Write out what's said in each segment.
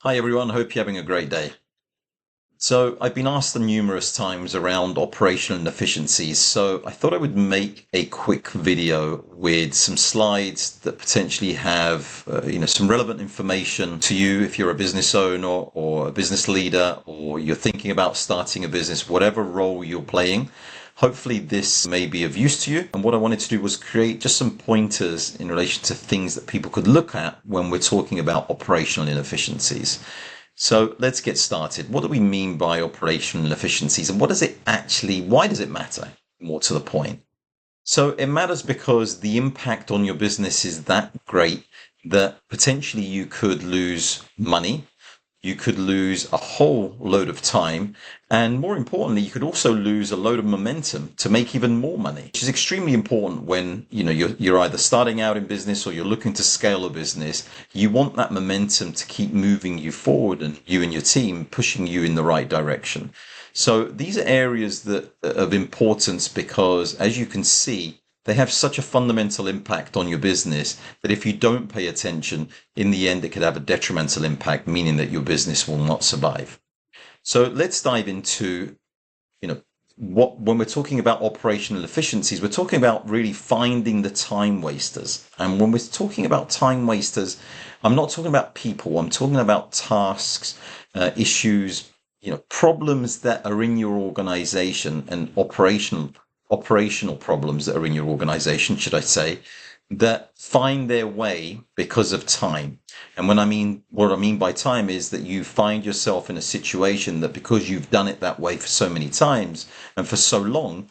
Hi everyone, hope you're having a great day. So, I've been asked numerous times around operational inefficiencies, so I thought I would make a quick video with some slides that potentially have, some relevant information to you if you're a business owner or a business leader or you're thinking about starting a business, whatever role you're playing. Hopefully this may be of use to you. And what I wanted to do was create just some pointers in relation to things that people could look at when we're talking about operational inefficiencies. So let's get started. What do we mean by operational efficiencies and why does it matter? More to the point. So it matters because the impact on your business is that great that potentially you could lose money, you could lose a whole load of time, and more importantly, you could also lose a load of momentum to make even more money, which is extremely important when you're either starting out in business or you're looking to scale a business. You want that momentum to keep moving you forward and you and your team pushing you in the right direction. So these are areas that of importance because, as you can see, they have such a fundamental impact on your business that if you don't pay attention, in the end, it could have a detrimental impact, meaning that your business will not survive. So let's dive into, when we're talking about operational efficiencies, we're talking about really finding the time wasters. And when we're talking about time wasters, I'm not talking about people. I'm talking about tasks, issues, problems that are in your organization and operational problems that are in your organization, should I say, that find their way because of time. And what I mean by time is that you find yourself in a situation that because you've done it that way for so many times and for so long,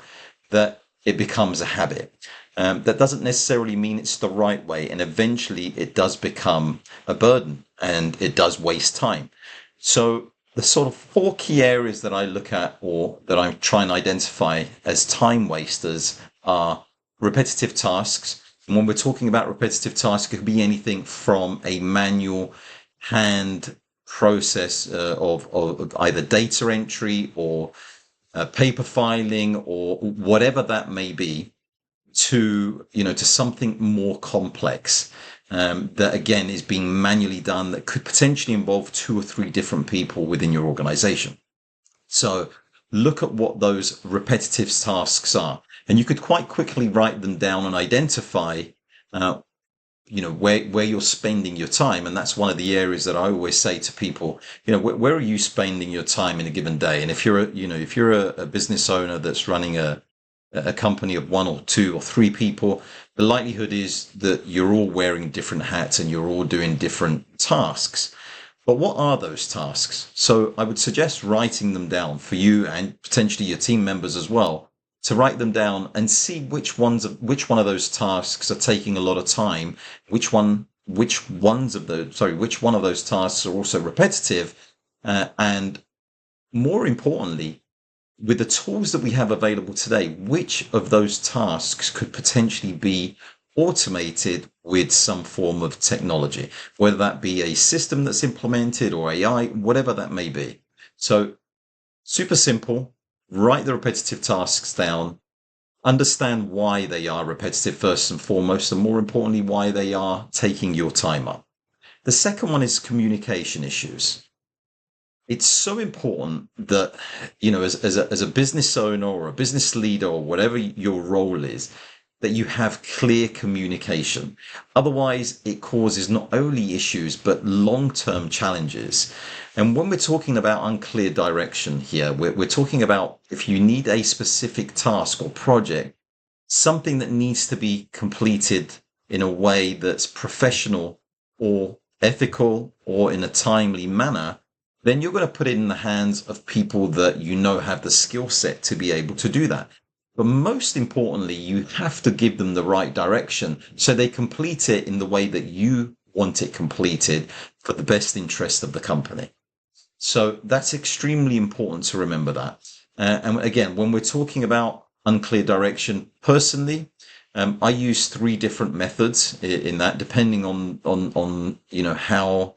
that it becomes a habit. That doesn't necessarily mean it's the right way. And eventually it does become a burden and it does waste time. So the sort of four key areas that I look at or that I try and identify as time wasters are repetitive tasks. And when we're talking about repetitive tasks, it could be anything from a manual hand process of either data entry or paper filing or whatever that may be to something more complex that again is being manually done that could potentially involve two or three different people within your organization. So look at what those repetitive tasks are, and you could quite quickly write them down and identify where you're spending your time. And that's one of the areas that I always say to people, where are you spending your time in a given day? And if you're a business owner that's running a company of one or two or three people, the likelihood is that you're all wearing different hats and you're all doing different tasks. But what are those tasks? So I would suggest writing them down for you and potentially your team members as well, to write them down and see which one of those tasks are taking a lot of time, which one of those tasks are also repetitive, and more importantly, with the tools that we have available today, which of those tasks could potentially be automated with some form of technology, whether that be a system that's implemented or AI, whatever that may be. So super simple, write the repetitive tasks down, understand why they are repetitive first and foremost, and more importantly, why they are taking your time up. The second one is communication issues. It's so important that, as a business owner or a business leader or whatever your role is, that you have clear communication. Otherwise, it causes not only issues, but long-term challenges. And when we're talking about unclear direction here, we're talking about if you need a specific task or project, something that needs to be completed in a way that's professional or ethical or in a timely manner, then you're going to put it in the hands of people that have the skill set to be able to do that. But most importantly, you have to give them the right direction so they complete it in the way that you want it completed for the best interest of the company. So that's extremely important to remember that. And again, when we're talking about unclear direction, personally, I use three different methods in that, depending on how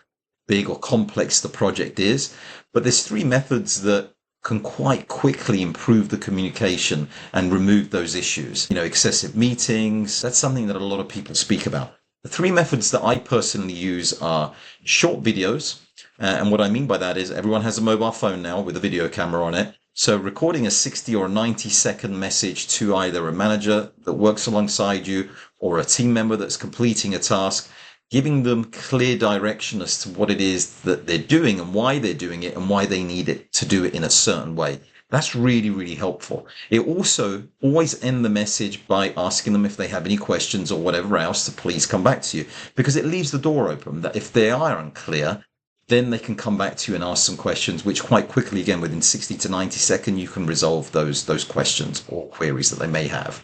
big or complex the project is. But there's three methods that can quite quickly improve the communication and remove those issues. Excessive meetings, that's something that a lot of people speak about. The three methods that I personally use are short videos, And what I mean by that is everyone has a mobile phone now with a video camera on it. So recording a 60 or 90-second message to either a manager that works alongside you or a team member that's completing a task, giving them clear direction as to what it is that they're doing and why they're doing it and why they need it to do it in a certain way. That's really, really helpful. It also always end the message by asking them if they have any questions or whatever else to please come back to you, because it leaves the door open that if they are unclear, then they can come back to you and ask some questions, which quite quickly, again, within 60 to 90 seconds, you can resolve those questions or queries that they may have.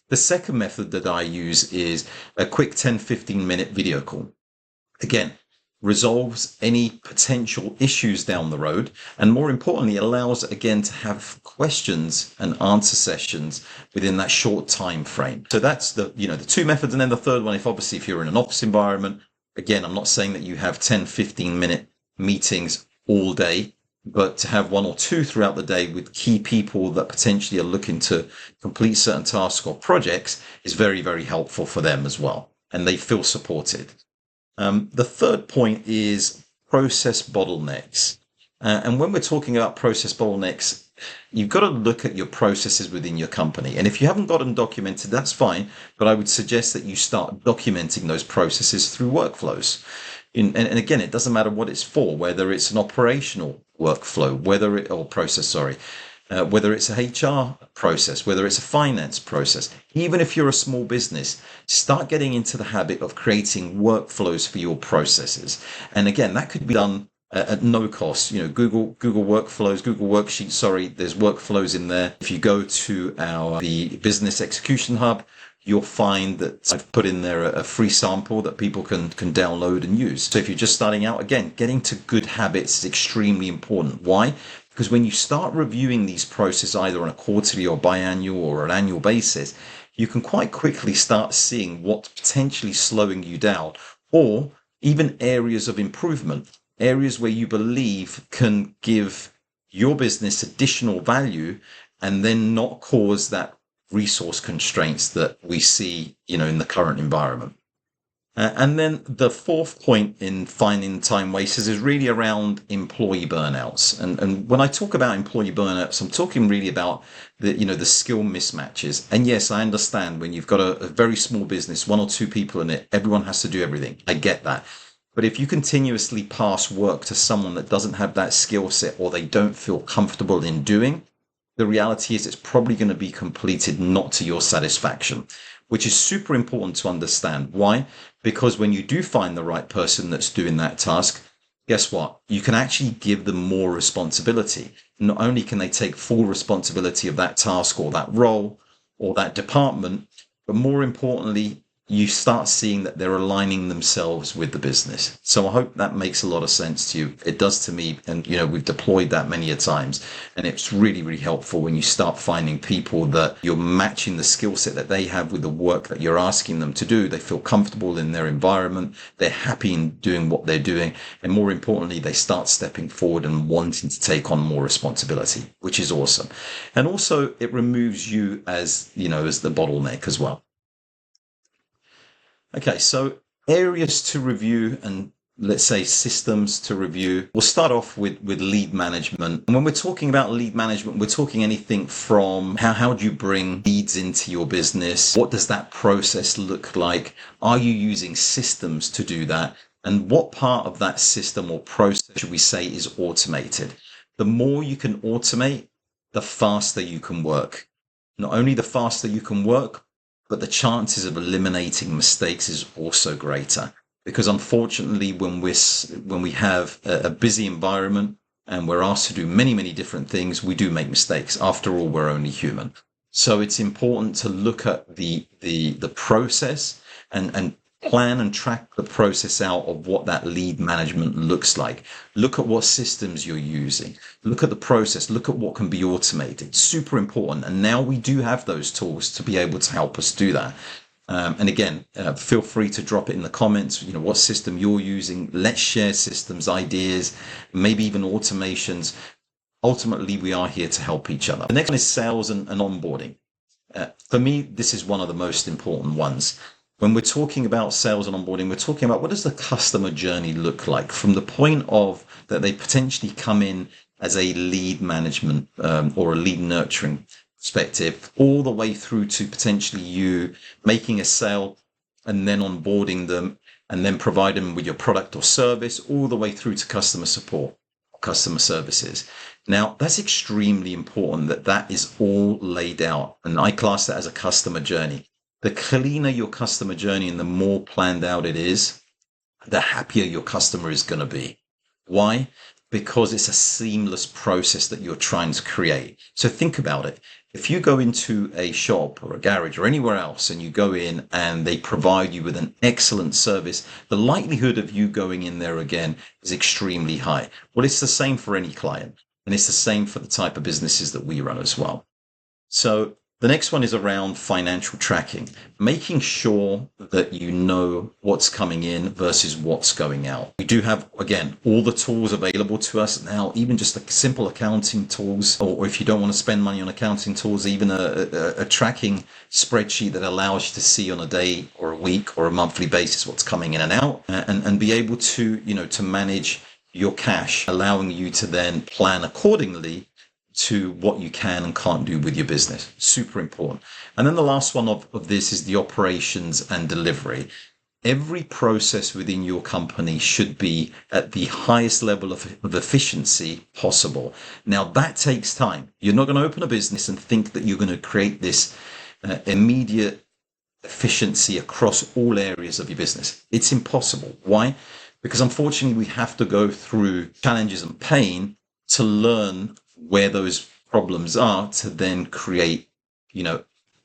The second method that I use is a quick 10-15 minute video call. Again, resolves any potential issues down the road, and more importantly, allows again to have questions and answer sessions within that short time frame. So that's the two methods. And then the third one, if you're in an office environment, again, I'm not saying that you have 10-15 minute meetings all day, but to have one or two throughout the day with key people that potentially are looking to complete certain tasks or projects is very, very helpful for them as well, and they feel supported. The third point is process bottlenecks. And when we're talking about process bottlenecks, you've got to look at your processes within your company. And if you haven't got them documented, that's fine. But I would suggest that you start documenting those processes through workflows. And again, it doesn't matter what it's for, whether it's an operational workflow, whether it's a HR process, whether it's a finance process. Even if you're a small business, start getting into the habit of creating workflows for your processes. And again, that could be done at no cost. Google Workflows, Google Worksheets, there's workflows in there. If you go to the Business Execution Hub, you'll find that I've put in there a free sample that people can download and use. So if you're just starting out, again, getting to good habits is extremely important. Why? Because when you start reviewing these processes either on a quarterly or biannual or an annual basis, you can quite quickly start seeing what's potentially slowing you down, or even areas of improvement, areas where you believe can give your business additional value and then not cause that resource constraints that we see, in the current environment. And then the fourth point in finding time wasters is really around employee burnouts. And when I talk about employee burnouts, I'm talking really about the skill mismatches. And yes, I understand when you've got a very small business, one or two people in it, everyone has to do everything. I get that. But if you continuously pass work to someone that doesn't have that skill set or they don't feel comfortable in doing, the reality is it's probably going to be completed not to your satisfaction, which is super important to understand. Why? Because when you do find the right person that's doing that task, guess what? You can actually give them more responsibility. Not only can they take full responsibility of that task or that role or that department, but more importantly, you start seeing that they're aligning themselves with the business. So I hope that makes a lot of sense to you. It does to me. And, we've deployed that many a times. And it's really, really helpful when you start finding people that you're matching the skill set that they have with the work that you're asking them to do. They feel comfortable in their environment. They're happy in doing what they're doing. And more importantly, they start stepping forward and wanting to take on more responsibility, which is awesome. And also it removes you as the bottleneck as well. Okay, so areas to review and let's say systems to review. We'll start off with lead management. And when we're talking about lead management, we're talking anything from how do you bring leads into your business? What does that process look like? Are you using systems to do that? And what part of that system or process, should we say, is automated? The more you can automate, the faster you can work. Not only the faster you can work, but the chances of eliminating mistakes is also greater, because unfortunately, when we have a busy environment and we're asked to do many, many different things, we do make mistakes. After all, we're only human. So it's important to look at the process and plan and track the process out of what that lead management looks like. Look at what systems you're using. Look at the process. Look at what can be automated. Super important. And now we do have those tools to be able to help us do that. And again, feel free to drop it in the comments, what system you're using. Let's share systems, ideas, maybe even automations. Ultimately, we are here to help each other. The next one is sales and onboarding. For me, this is one of the most important ones. when we're talking about sales and onboarding, we're talking about what does the customer journey look like from the point of that they potentially come in as a lead management or a lead nurturing perspective, all the way through to potentially you making a sale and then onboarding them and then provide them with your product or service, all the way through to customer support, customer services. Now, that's extremely important that that is all laid out. And I class that as a customer journey. The cleaner your customer journey and the more planned out it is, the happier your customer is going to be. Why? Because it's a seamless process that you're trying to create. So think about it. If you go into a shop or a garage or anywhere else and you go in and they provide you with an excellent service, the likelihood of you going in there again is extremely high. Well, it's the same for any client, and it's the same for the type of businesses that we run as well. So the next one is around financial tracking, making sure that you know what's coming in versus what's going out. We do have, again, all the tools available to us now, even just the simple accounting tools, or if you don't want to spend money on accounting tools, even a tracking spreadsheet that allows you to see on a day or a week or a monthly basis what's coming in and out, and be able to, to manage your cash, allowing you to then plan accordingly to what you can and can't do with your business. Super important. And then the last one of this is the operations and delivery. Every process within your company should be at the highest level of efficiency possible. Now, that takes time. You're not going to open a business and think that you're going to create this immediate efficiency across all areas of your business. It's impossible. Why? Because unfortunately, we have to go through challenges and pain to learn where those problems are to then create,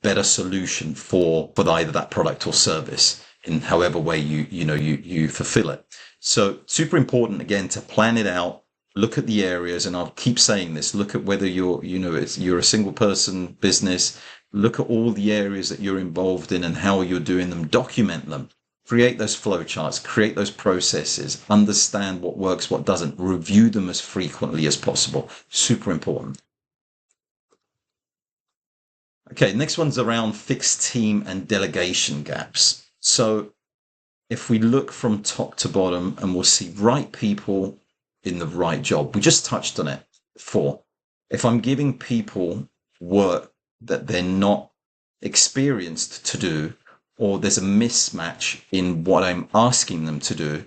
better solution for either that product or service in however way you fulfill it. So super important, again, to plan it out, look at the areas, and I'll keep saying this, look at whether you're a single person business, look at all the areas that you're involved in and how you're doing them, document them. Create those flowcharts, create those processes, understand what works, what doesn't, review them as frequently as possible. Super important. Okay, next one's around fixed team and delegation gaps. So if we look from top to bottom and we'll see right people in the right job, we just touched on it before. If I'm giving people work that they're not experienced to do, or there's a mismatch in what I'm asking them to do,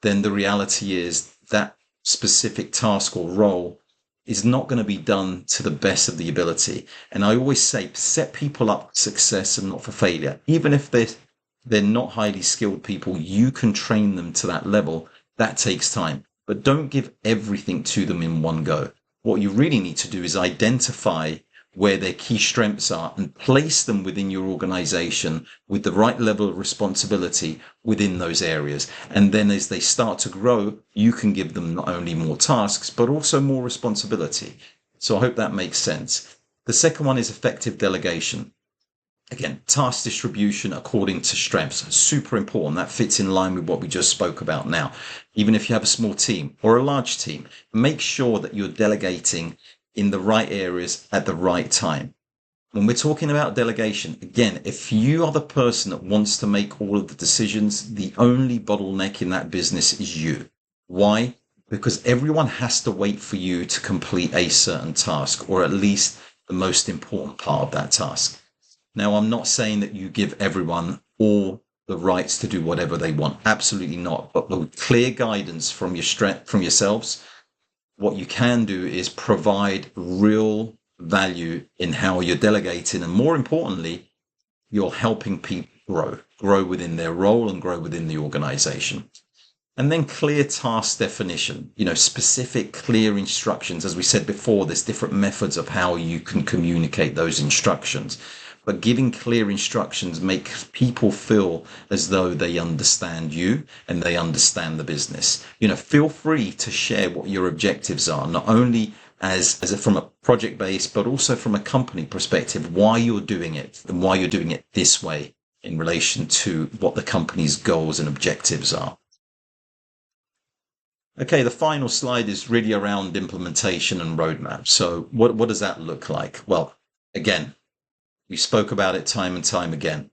then the reality is that specific task or role is not going to be done to the best of the ability. And I always say, set people up for success and not for failure. Even if they're not highly skilled people, you can train them to that level. That takes time. But don't give everything to them in one go. What you really need to do is identify where their key strengths are and place them within your organization with the right level of responsibility within those areas. And then as they start to grow, you can give them not only more tasks, but also more responsibility. So I hope that makes sense. The second one is effective delegation. Again, task distribution according to strengths. Super important. That fits in line with what we just spoke about now. Even if you have a small team or a large team, make sure that you're delegating in the right areas at the right time. When we're talking about delegation, again, if you are the person that wants to make all of the decisions, the only bottleneck in that business is you. Why? Because everyone has to wait for you to complete a certain task, or at least the most important part of that task. Now, I'm not saying that you give everyone all the rights to do whatever they want. Absolutely not. But with clear guidance from yourselves, what you can do is provide real value in how you're delegating. And more importantly, you're helping people grow within their role and grow within the organization. And then clear task definition, specific, clear instructions. As we said before, there's different methods of how you can communicate those instructions. But giving clear instructions makes people feel as though they understand you and they understand the business. Feel free to share what your objectives are, not only as from a project base, but also from a company perspective, why you're doing it and why you're doing it this way in relation to what the company's goals and objectives are. Okay, the final slide is really around implementation and roadmap. So what does that look like? Well, again, we spoke about it time and time again.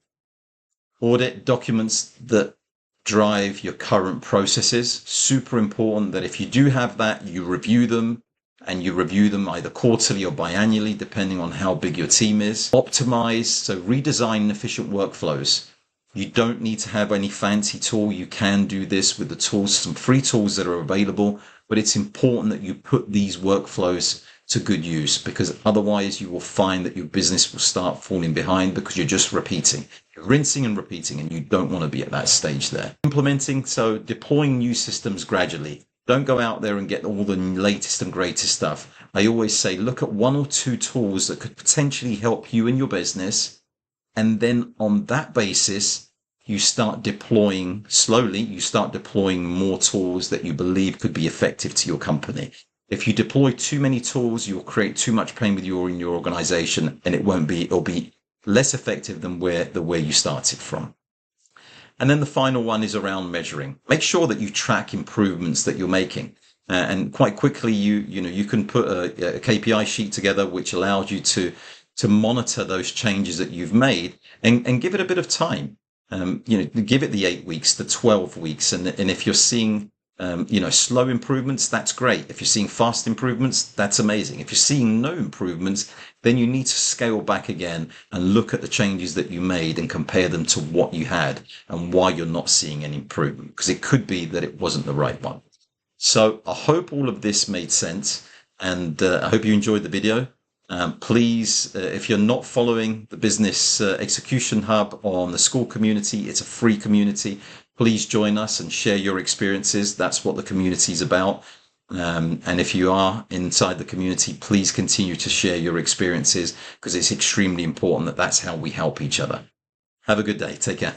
Audit documents that drive your current processes. Super important that if you do have that, you review them, and you review them either quarterly or biannually, depending on how big your team is. Optimize, so redesign efficient workflows. You don't need to have any fancy tool. You can do this with the tools, some free tools that are available, but it's important that you put these workflows to good use, because otherwise you will find that your business will start falling behind because you're just repeating. You're rinsing and repeating, and you don't want to be at that stage there. Implementing, so deploying new systems gradually. Don't go out there and get all the latest and greatest stuff. I always say, look at one or two tools that could potentially help you in your business. And then on that basis, you start deploying slowly, you start deploying more tools that you believe could be effective to your company. If you deploy too many tools, you'll create too much pain in your organization, and it'll be less effective than where you started from. And then the final one is around measuring. Make sure that you track improvements that you're making. And quite quickly, you can put a KPI sheet together, which allows you to monitor those changes that you've made, and give it a bit of time. Give it the 8 weeks, the 12 weeks. And if you're seeing, slow improvements, that's great. If you're seeing fast improvements, that's amazing. If you're seeing no improvements, then you need to scale back again and look at the changes that you made and compare them to what you had and why you're not seeing any improvement, because it could be that it wasn't the right one. So I hope all of this made sense, and I hope you enjoyed the video. Please, if you're not following the Business Execution Hub on the School community, it's a free community. Please join us and share your experiences. That's what the community is about. And if you are inside the community, please continue to share your experiences, because it's extremely important that that's how we help each other. Have a good day. Take care.